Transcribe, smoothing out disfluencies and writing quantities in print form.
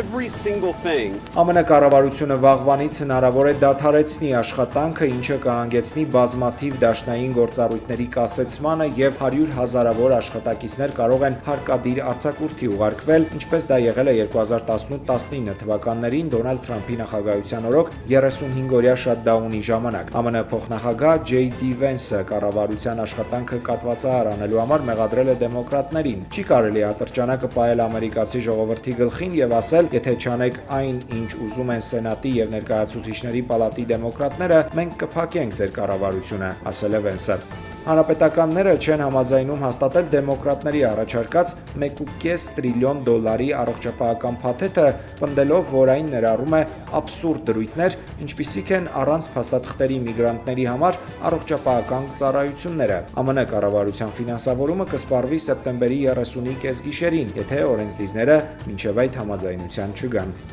every single thing. ԱՄՆ կառավարությունը վաղվանից հնարավոր է դադարեցնի աշխատանքը, ինչը կհանգեցնի բազմաթիվ դաշնային գործառույթների կասեցմանը եւ 100 հազարավոր աշխատակիցներ կարող են հարկադիր արձակուրդի ուղարկվել, ինչպես դա եղել է 2018-19 թվականներին Դոնալդ Թրամփի նախագահության օրոք 35-օրյա շատդաունի ժամանակ։ ԱՄՆ փոխնախագահ J.D. Vance-ը կառավարության աշխատանքը կատվածահար անելու համար մեղադրել է դեմոկրատներին։ Չի կարելի ատրճանակը պահել ամերիկացի ժողովրդի գլխին եւ ասել, եթե չանեք այն, ինչ ուզում են Սենատի եւ Ներկայացուցիչների պալատի դեմոկրատները, մենք կփակենք ձեր կառավարությունը, ասել է Vance-ը։ Հանրապետականները չեն համաձայնում հաստատել դեմոկրատների առաջարկած $1.5 տրիլիոն առողջապահական փաթեթը, պնդելով, որ այն ներառում է աբսուրդ դրույթներ, ինչպիսիք են առանց փաստաթղթերի միգրանտների համար առողջապահական ծառայությունները։ ԱՄՆ կառավարության ֆինանսավորումը կսպառվի սեպտեմբերի 30-ի կեսգիշերին, եթե օրենսդիրները մինչև այդ համաձայնության չգան։